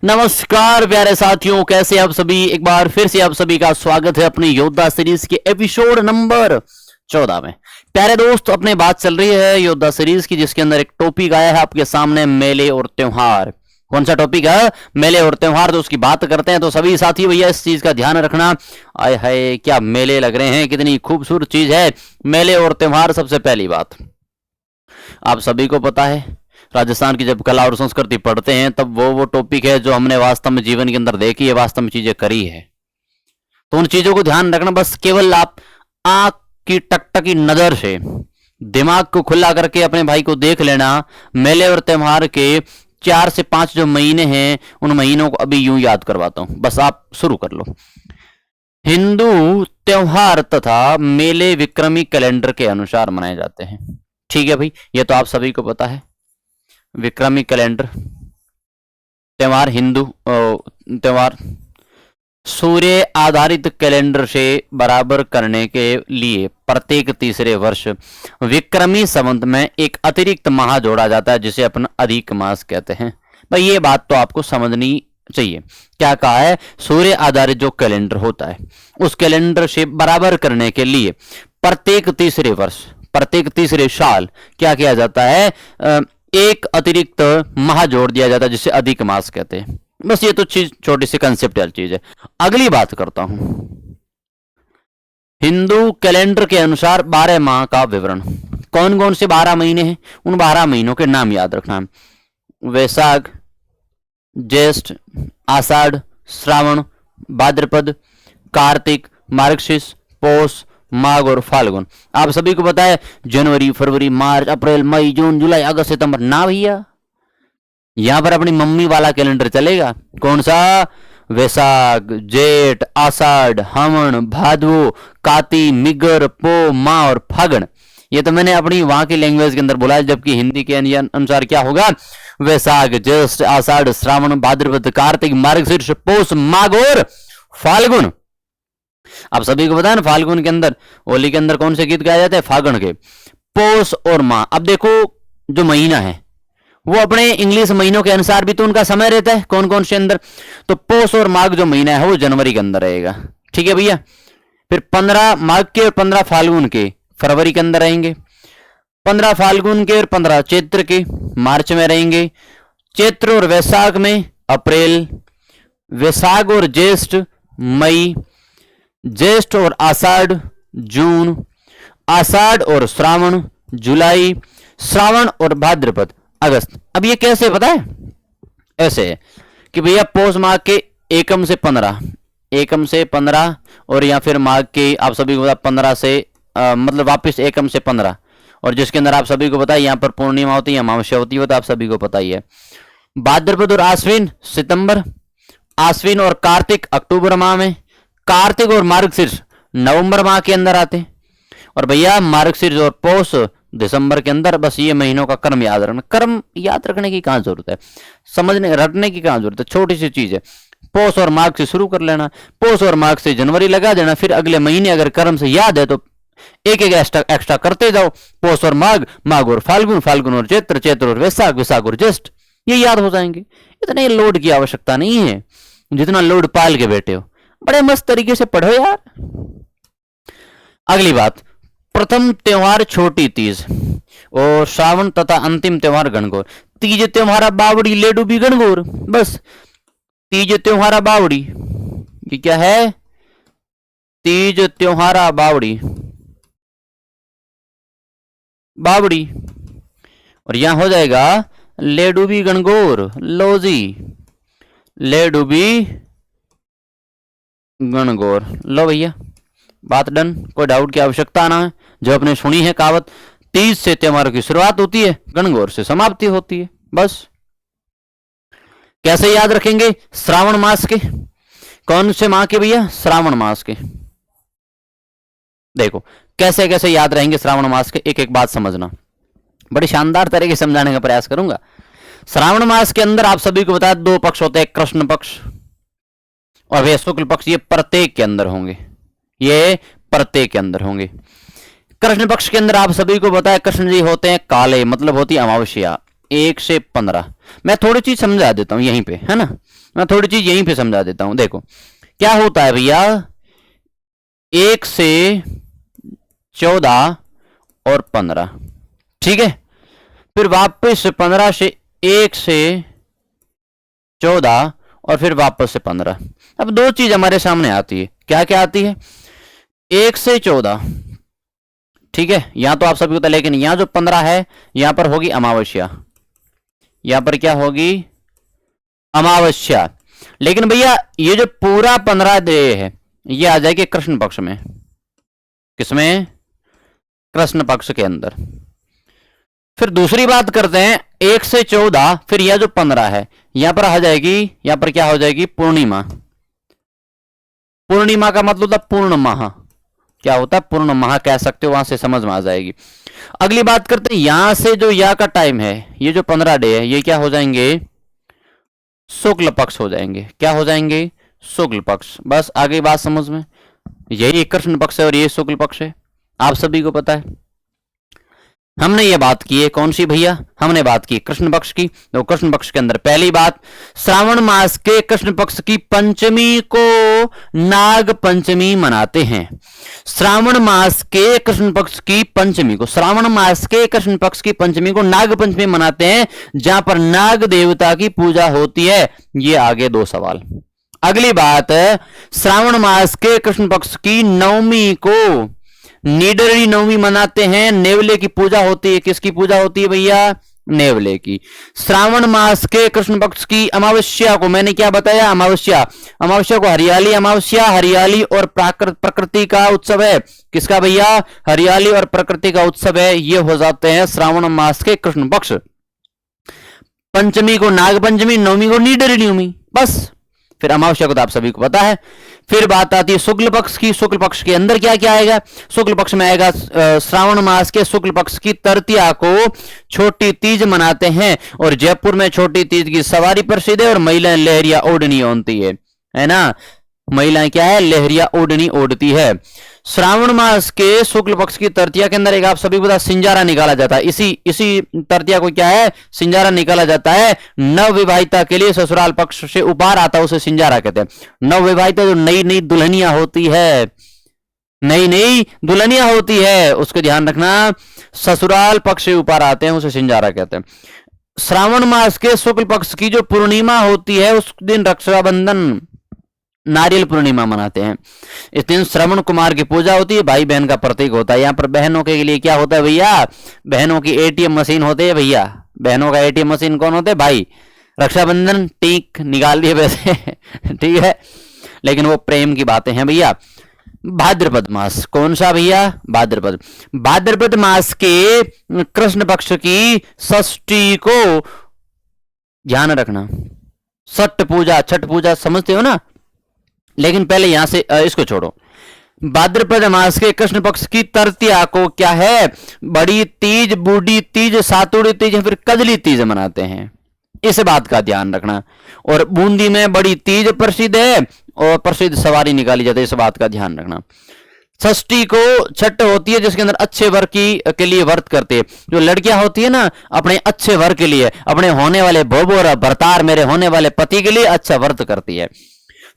नमस्कार प्यारे साथियों, कैसे आप सभी। एक बार फिर से आप सभी का स्वागत है अपनी योद्धा सीरीज के एपिसोड नंबर 14 में। प्यारे दोस्त, अपने बात चल रही है योद्धा सीरीज की, जिसके अंदर एक टॉपिक आया है आपके सामने, मेले और त्योहार। कौन सा टॉपिक है? मेले और त्योहार। तो उसकी बात करते हैं। तो सभी साथी भैया इस चीज का ध्यान रखना। आय हाय, क्या मेले लग रहे हैं, कितनी खूबसूरत चीज है मेले और त्योहार। सबसे पहली बात, आप सभी को पता है, राजस्थान की जब कला और संस्कृति पढ़ते हैं तब वो टॉपिक है जो हमने वास्तव में जीवन के अंदर देखी है, वास्तव में चीजें करी है। तो उन चीजों को ध्यान रखना। बस केवल आप आंख की टकटकी नजर से दिमाग को खुला करके अपने भाई को देख लेना। मेले और त्योहार के 4 से 5 जो महीने हैं, उन महीनों को अभी यूं याद करवाता हूं, बस आप शुरू कर लो। हिंदू त्योहार तथा मेले विक्रमी कैलेंडर के अनुसार मनाए जाते हैं। ठीक है भाई, ये तो आप सभी को पता है। विक्रमी कैलेंडर त्योहार, हिंदू त्योहार सूर्य आधारित कैलेंडर से बराबर करने के लिए प्रत्येक तीसरे वर्ष विक्रमी संवत में एक अतिरिक्त माह जोड़ा जाता है, जिसे अपन अधिक मास कहते हैं। भाई ये बात तो आपको समझनी चाहिए। क्या कहा है? सूर्य आधारित जो कैलेंडर होता है, उस कैलेंडर से बराबर करने के लिए प्रत्येक तीसरे वर्ष, प्रत्येक तीसरे साल क्या किया जाता है? एक अतिरिक्त माह जोड़ दिया जाता है, जिसे अधिक मास कहते हैं। बस ये तो चीज छोटी सी कंसेप्चुअल चीज है। अगली बात करता हूं, हिंदू कैलेंडर के अनुसार 12 माह का विवरण। कौन कौन से 12 महीने हैं? उन 12 महीनों के नाम याद रखना। वैशाख, ज्येष्ठ, आषाढ़, श्रावण, भाद्रपद, कार्तिक, मार्गशीर्ष, पौष, माघ और फाल्गुन। आप सभी को पता है, जनवरी, फरवरी, मार्च, अप्रैल, मई, जून, जुलाई, अगस्त, सितंबर। ना भैया, यहां पर अपनी मम्मी वाला कैलेंडर चलेगा। कौन सा? वैशाख, जेठ, आषाढ़, हमन, भादो, काती, मिगर, पो, माह और फागण। ये तो मैंने अपनी वहां की लैंग्वेज के अंदर बोला है, जबकि हिंदी के अनुसार क्या होगा? वैशाख, ज्येष्ठ, आषाढ़, श्रावण, भाद्रपद, कार्तिक, मार्गशीर्ष, पौष, माघ और फाल्गुन। आप सभी को पता है ना, फाल्गुन के अंदर, होली के अंदर कौन से गीत गाए जाते हैं? फागुन के। पौष और माह, अब देखो जो महीना है वो अपने इंग्लिश महीनों के अनुसार भी तो उनका समय रहता है। कौन कौन से अंदर? तो पौष और माघ जो महीना है वो जनवरी के अंदर रहेगा। ठीक है भैया। फिर 15 माघ के और 15 फाल्गुन के फरवरी के अंदर रहेंगे। 15 फाल्गुन के और 15 चैत्र के मार्च में रहेंगे। चैत्र और वैशाख में अप्रैल। वैशाख और ज्येष्ठ मई। ज्येष्ठ और आषाढ़ जून। आषाढ़ और श्रावण जुलाई। श्रावण और भाद्रपद अगस्त। अब ये कैसे पता है? ऐसे है कि भैया पौष माह के एकम से 15 और या फिर माघ के आप सभी को पता 15 से मतलब वापस एकम से 15, और जिसके अंदर आप सभी को पता है यहाँ पर पूर्णिमा होती है, अमावस्या होती है, तो आप सभी को पता ही है। भाद्रपद और आश्विन सितंबर। आश्विन और कार्तिक अक्टूबर माह में। कार्तिक और मार्गशीर्ष नवंबर माह के अंदर आते हैं। और भैया मार्गशीर्ष और पौष दिसंबर के अंदर। बस ये महीनों का क्रम याद रखना। क्रम याद रखने की कहां जरूरत है, समझने रटने की कहां जरूरत है, छोटी सी चीज है। पौष और माघ से शुरू कर लेना, पौष और माघ से जनवरी लगा देना, फिर अगले महीने अगर क्रम से याद है तो एक एक एक्स्ट्रा करते जाओ। पौष और माघ, माघ और फाल्गुन, फाल्गुन और चैत्र, चैत्र और वैशाख, वैशाख और ज्येष्ठ। ये याद हो जाएंगे। इतने लोड की आवश्यकता नहीं है जितना लोड पाल के बैठे हो। बड़े मस्त तरीके से पढ़ो यार। अगली बात, प्रथम त्योहार छोटी तीज और श्रावण तथा अंतिम त्योहार गणगौर। तीज त्योहारा बावड़ी, लेडूबी, गणगौर। बस तीज त्योहारा बावड़ी, ये क्या है? तीज त्योहारा बावड़ी, बावड़ी। और यहां हो जाएगा लेडूबी गणगौर। लो जी, लेडूबी गणगौर। लो भैया, बात डन। कोई डाउट की आवश्यकता ना है। जो आपने सुनी है कहावत, तीज से त्योहारों की शुरुआत होती है, गणगौर से समाप्ति होती है। बस कैसे याद रखेंगे? श्रावण मास के। कौन से माह के भैया? श्रावण मास के। देखो कैसे कैसे याद रहेंगे श्रावण मास के, एक एक बात समझना। बड़ी शानदार तरीके से समझाने का प्रयास करूंगा। श्रावण मास के अंदर आप सभी को बता 2 पक्ष होते हैं, कृष्ण पक्ष और वे शुक्ल पक्ष। ये प्रत्येक के अंदर होंगे, ये प्रत्येक के अंदर होंगे। कृष्ण पक्ष के अंदर आप सभी को बताया कृष्ण जी होते हैं काले, मतलब होती है अमावस्या। 1 से 15। मैं थोड़ी चीज समझा देता हूं यहीं पे, है ना, मैं थोड़ी चीज यहीं पे समझा देता हूं। देखो क्या होता है भैया, 1 से 14 और 15, ठीक है, फिर वापस 15 से 1 से 14 और फिर वापस से 15। अब दो चीज हमारे सामने आती है, क्या क्या आती है, 1 से 14, ठीक है, यहां तो आप सभी को, लेकिन यहां जो 15 है यहां पर होगी अमावस्या, यहां पर क्या होगी, अमावस्या। लेकिन भैया ये जो पूरा 15 डे है ये आ जाएगी कृष्ण पक्ष में, किसमें, कृष्ण पक्ष के अंदर। फिर दूसरी बात करते हैं, 1 से 14, फिर यह जो 15 है यहां पर आ जाएगी, यहां पर क्या हो जाएगी, पूर्णिमा। पूर्णिमा का मतलब होता पूर्ण माह, क्या होता है, पूर्ण माह कह सकते हो, वहां से समझ में आ जाएगी। अगली बात करते हैं, यहां से जो या का टाइम है, ये जो 15 डे है ये क्या हो जाएंगे, शुक्ल पक्ष हो जाएंगे। क्या हो जाएंगे, शुक्ल पक्ष। बस आगे बात समझ में, यही कृष्ण पक्ष है और ये शुक्ल पक्ष है, आप सभी को पता है। हमने ये बात की है कौन सी भैया, हमने बात की कृष्ण पक्ष की। तो कृष्ण पक्ष के अंदर पहली बात, श्रावण मास के कृष्ण पक्ष की पंचमी को नाग पंचमी मनाते हैं। श्रावण मास के कृष्ण पक्ष की पंचमी को, श्रावण मास के कृष्ण पक्ष की पंचमी को नाग पंचमी मनाते हैं, जहां पर नाग देवता की पूजा होती है। ये आगे दो सवाल। अगली बात, श्रावण मास के कृष्ण पक्ष की नवमी को निडरी नवमी मनाते हैं, नेवले की पूजा होती है। किसकी पूजा होती है भैया, नेवले की। श्रावण मास के कृष्ण पक्ष की अमावस्या को, मैंने क्या बताया, अमावस्या, अमावस्या को हरियाली अमावस्या, हरियाली और प्रकृति का उत्सव है। किसका भैया, हरियाली और प्रकृति का उत्सव है। ये हो जाते हैं श्रावण मास के कृष्ण पक्ष। पंचमी को नाग पंचमी, नवमी को निडरी नवमी, बस। फिर अमावस्या को तो आप सभी को पता है। फिर बात आती है शुक्ल पक्ष की। शुक्ल पक्ष के अंदर क्या क्या आएगा, शुक्ल पक्ष में आएगा श्रावण मास के शुक्ल पक्ष की तृतीया को छोटी तीज मनाते हैं, और जयपुर में छोटी तीज की सवारी प्रसिद्ध है और महिलाएं लहरिया ओढ़नी ओढ़ती है ना, महिलाएं क्या है, लहरिया ओढ़नी ओढ़ती है। श्रावण मास के शुक्ल पक्ष की तृतीया के अंदर एक आप सभी को पता सिंजारा निकाला जाता है। इसी तृतीया को क्या है, सिंजारा निकाला जाता है। नव विवाहिता के लिए ससुराल पक्ष से उपहार आता है, उसे सिंजारा कहते हैं। नव विवाहिता जो नई नई दुल्हनिया होती है, नई नई दुल्हनिया होती है, उसको ध्यान रखना, ससुराल पक्ष से उपहार आते हैं, उसे सिंजारा कहते हैं। श्रावण मास के शुक्ल पक्ष की जो पूर्णिमा होती है उस दिन रक्षाबंधन, नारियल पूर्णिमा मनाते हैं। इस दिन श्रवण कुमार की पूजा होती है, भाई बहन का प्रतीक होता है। यहाँ पर बहनों के लिए क्या होता है भैया, बहनों की एटीएम मशीन होती है भैया, बहनों का एटीएम मशीन कौन होते हैं, भाई। रक्षाबंधन टीक निकाल दिए वैसे ठीक है, लेकिन वो प्रेम की बातें हैं भैया। भाद्रपद मास, कौन सा भैया, भाद्रपद। भाद्रपद मास के कृष्ण पक्ष की षष्ठी को ध्यान रखना, छठ पूजा समझते हो ना, लेकिन पहले यहां से इसको छोड़ो। भाद्रपद मास के कृष्ण पक्ष की तृतीया को क्या है, बड़ी तीज, बूढ़ी तीज, सातुड़ी तीज, फिर कजली तीज मनाते हैं। इस बात का ध्यान रखना। और बूंदी में बड़ी तीज प्रसिद्ध है और प्रसिद्ध सवारी निकाली जाती है, इस बात का ध्यान रखना। षष्ठी को छठ होती है जिसके अंदर अच्छे वर के लिए व्रत करते हैं। जो लड़कियां होती है ना, अपने अच्छे वर के लिए, अपने होने वाले भोबोर भरतार, मेरे होने वाले पति के लिए अच्छा व्रत करती है।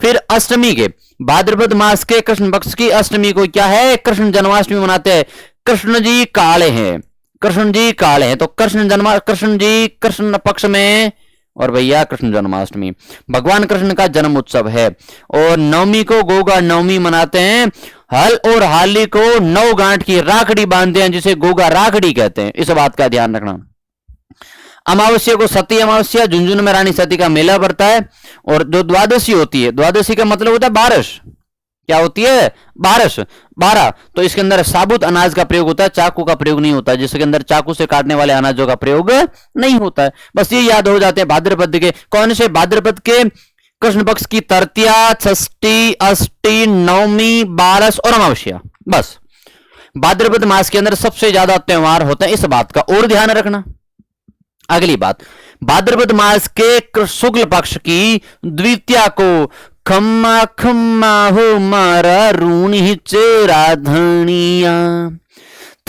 फिर अष्टमी के, भाद्रपद मास के कृष्ण पक्ष की अष्टमी को क्या है, कृष्ण जन्माष्टमी मनाते हैं। कृष्ण जी काले हैं, कृष्ण जी काले हैं, तो कृष्ण जी कृष्ण पक्ष में, और भैया कृष्ण जन्माष्टमी भगवान कृष्ण का जन्म उत्सव है। और नवमी को गोगा नवमी मनाते हैं। हल और हाली को 9 गांठ की राखड़ी बांधते हैं, जिसे गोगा राखड़ी कहते हैं, इस बात का ध्यान रखना। अमावस्या को सती अमावस्या, झुंझुनू में रानी सती का मेला पड़ता है। और जो द्वादशी होती है, द्वादशी का मतलब होता है बारस, क्या होती है, बारस, 12, तो इसके अंदर साबुत अनाज का प्रयोग होता है, चाकू का प्रयोग नहीं होता, जिसके अंदर चाकू से काटने वाले अनाजों का प्रयोग नहीं होता है। बस ये याद हो जाते हैं भाद्रपद के, कौन से, भाद्रपद के कृष्ण पक्ष की तृतीया, षष्ठी, अष्टी, नवमी, बारस और अमावस्या। बस भाद्रपद मास के अंदर सबसे ज्यादा त्योहार होते हैं, इस बात का और ध्यान रखना। अगली बात, भाद्रपद मास के शुक्ल पक्ष की द्वितीया को खम्मा खम्मा हो मारा ऋण ही चेरा धनिया,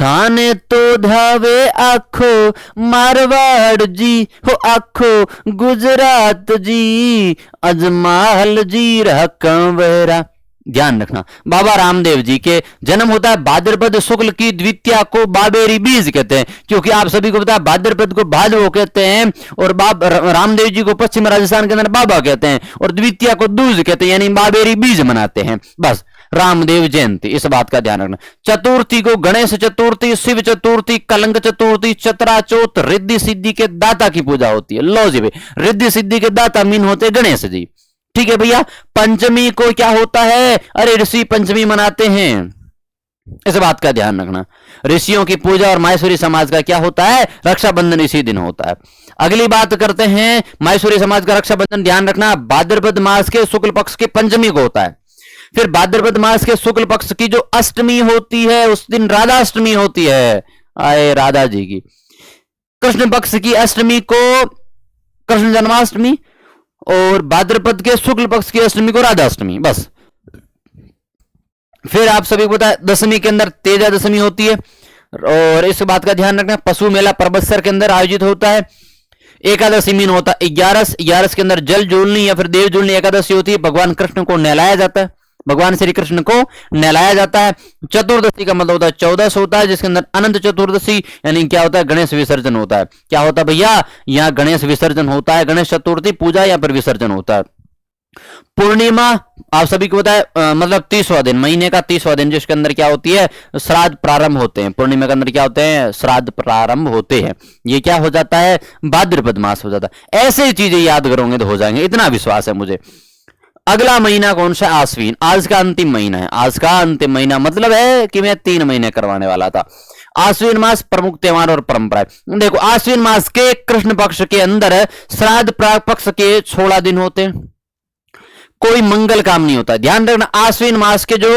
थाने तो धावे आखो मारवाड़ जी हो, आखो गुजरात जी, अजमाल जी रहा कंवरा। ध्यान रखना, बाबा रामदेव जी के जन्म होता है भाद्रपद शुक्ल की द्वितीया को बाबेरी बीज कहते हैं, क्योंकि आप सभी को पता है भाद्रपद को भादवो कहते हैं, और रामदेव जी को पश्चिम राजस्थान के अंदर बाबा कहते हैं, और द्वितीया को दूज कहते हैं, यानी बाबेरी बीज मनाते हैं। बस रामदेव जयंती, इस बात का ध्यान रखना। चतुर्थी को गणेश चतुर्थी, शिव चतुर्थी, कलंक चतुर्थी, चतरा चौथ, रिद्धि सिद्धि के दाता की पूजा होती है। लो जी भाई, रिद्धि सिद्धि के दाता मीन होते गणेश जी, ठीक है भैया। पंचमी को क्या होता है, अरे ऋषि पंचमी मनाते हैं, इस बात का ध्यान रखना। ऋषियों की पूजा और माहेश्वरी समाज का क्या होता है, रक्षाबंधन इसी दिन होता है। अगली बात करते हैं माहेश्वरी समाज का रक्षाबंधन, ध्यान रखना भाद्रपद मास के शुक्ल पक्ष की पंचमी को होता है। फिर भाद्रपद मास के शुक्ल पक्ष की जो अष्टमी होती है उस दिन राधाष्टमी होती है, आए राधा जी की। कृष्ण पक्ष की अष्टमी को कृष्ण जन्माष्टमी, और भाद्रपद के शुक्ल पक्ष की अष्टमी को राधाष्टमी। बस फिर आप सभी को पता है दशमी के अंदर तेजा दशमी होती है, और इस बात का ध्यान रखना पशु मेला परबतसर के अंदर आयोजित होता है। एकादशी मीन होता है 11 के अंदर जल जूलनी या फिर देव जूलनी एकादशी होती है, भगवान कृष्ण को नहलाया जाता है, भगवान श्री कृष्ण को नहलाया जाता है। चतुर्दशी का मतलब होता है 14 होता है, जिसके अंदर अनंत चतुर्दशी यानी क्या होता है, गणेश विसर्जन होता है। क्या होता है भैया, यहाँ गणेश विसर्जन होता है, गणेश चतुर्थी पूजा या फिर विसर्जन होता है। पूर्णिमा आप सभी को पता है मतलब 30वां दिन, महीने का 30वां दिन, जिसके अंदर क्या होती है, श्राद्ध प्रारंभ होते हैं। पूर्णिमा के अंदर क्या होते हैं, श्राद्ध प्रारंभ होते हैं। ये क्या हो जाता है, भाद्रपद मास हो जाता है। ऐसे चीजें याद करोगे तो हो जाएंगे, इतना विश्वास है मुझे। अगला महीना कौन सा, आश्विन। आज का अंतिम महीना है, आज का अंतिम महीना मतलब है कि मैं 3 महीने करवाने वाला था। आश्विन मास प्रमुख त्योहार और परंपराएं, देखो आश्विन मास के कृष्ण पक्ष के अंदर श्राद्ध पक्ष के 16 दिन होते हैं, कोई मंगल काम नहीं होता। ध्यान रखना, आश्विन मास के जो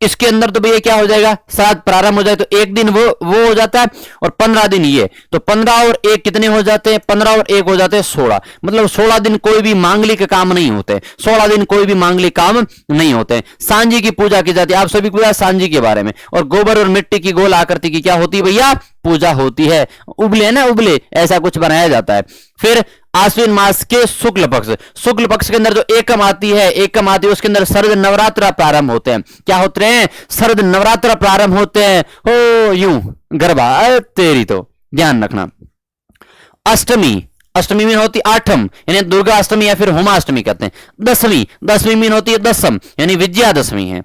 इसके अंदर तो भैया क्या हो जाएगा, श्राद्ध प्रारंभ हो जाए तो एक दिन वो हो जाता है, और 15 दिन ये, तो 15 और 1 कितने हो जाते हैं, 15 और 1 हो जाते हैं 16। मतलब 16 दिन कोई भी मांगलिक काम नहीं होते, 16 दिन कोई भी मांगलिक काम नहीं होते। सांझी की पूजा की जाती है, आप सभी को पता है सांझी के बारे में। और गोबर और मिट्टी की गोल आकृति की क्या होती है भैया, पूजा होती है। उबले ना उबले, ऐसा कुछ बनाया जाता है। फिर आश्विन मास के शुक्ल पक्ष के अंदर जो एकम आती है, उसके अंदर शरद नवरात्र प्रारंभ होते हैं। क्या होते हैं, शरद नवरात्र प्रारंभ होते हैं। हो यूं गरबा तेरी, तो ध्यान रखना। अष्टमी में होती आठम, यानी दुर्गा अष्टमी या फिर होमाष्टमी कहते हैं। दसवीं में होती है दसम, यानी विजयादशमी है।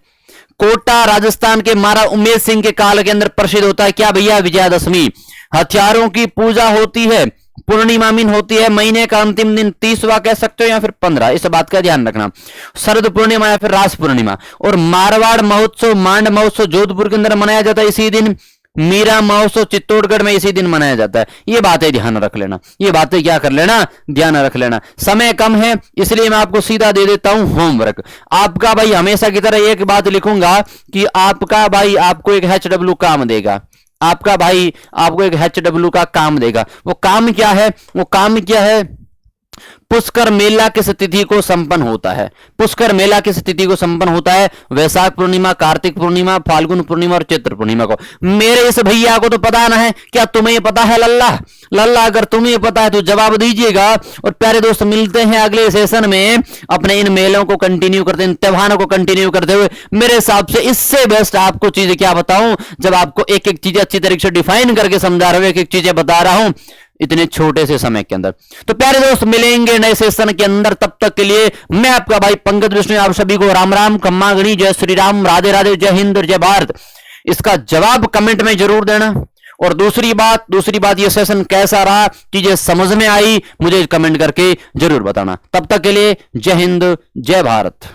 कोटा राजस्थान के महाराज उमेश सिंह के काल के अंदर प्रसिद्ध होता है क्या भैया, विजयादशमी। हथियारों की पूजा होती है। पूर्णिमा मीन होती है महीने का अंतिम दिन, 30वां कह सकते हो या फिर 15, इस बात का ध्यान रखना। शरद पूर्णिमा या फिर रास पूर्णिमा। और मारवाड़ महोत्सव, मांड महोत्सव जोधपुर के अंदर मनाया जाता है इसी दिन। मीरा महोत्सव चित्तौड़गढ़ में इसी दिन मनाया जाता है। ये बातें ध्यान रख लेना, ये बातें क्या कर लेना, ध्यान रख लेना। समय कम है इसलिए मैं आपको सीधा दे देता हूं होमवर्क। आपका भाई हमेशा की तरह एक बात लिखूंगा कि आपका भाई आपको एक HW काम देगा, आपका भाई आपको एक HW का काम देगा। वो काम क्या है, पुष्कर मेला किस तिथि को संपन्न होता है, पुष्कर मेला किस तिथि को संपन्न होता है, वैशाख पूर्णिमा, कार्तिक पूर्णिमा, फाल्गुन पूर्णिमा और चैत्र पूर्णिमा को। मेरे इस भैया को तो पता ना है, क्या तुम्हें पता है लल्ला अगर तुम्हें पता है तो जवाब दीजिएगा। और प्यारे दोस्त मिलते हैं अगले सेशन में, अपने इन मेलों को कंटिन्यू करते, इन त्योहारों को कंटिन्यू करते हुए। मेरे हिसाब से इससे बेस्ट आपको चीजें क्या बताऊं, जब आपको एक एक चीजें अच्छी तरीके से डिफाइन करके समझा रहा हूं, एक एक चीजें बता रहा हूं इतने छोटे से समय के अंदर। तो प्यारे दोस्त मिलेंगे नए सेशन के अंदर, तब तक के लिए मैं आपका भाई पंकज विष्णु आप सभी को राम राम, खम्मा गणी, जय श्री राम, राधे राधे, जय हिंद, जय भारत। इसका जवाब कमेंट में जरूर देना। और दूसरी बात ये सेशन कैसा रहा, चीजें समझ में आई, मुझे कमेंट करके जरूर बताना। तब तक के लिए जय हिंद, जय भारत।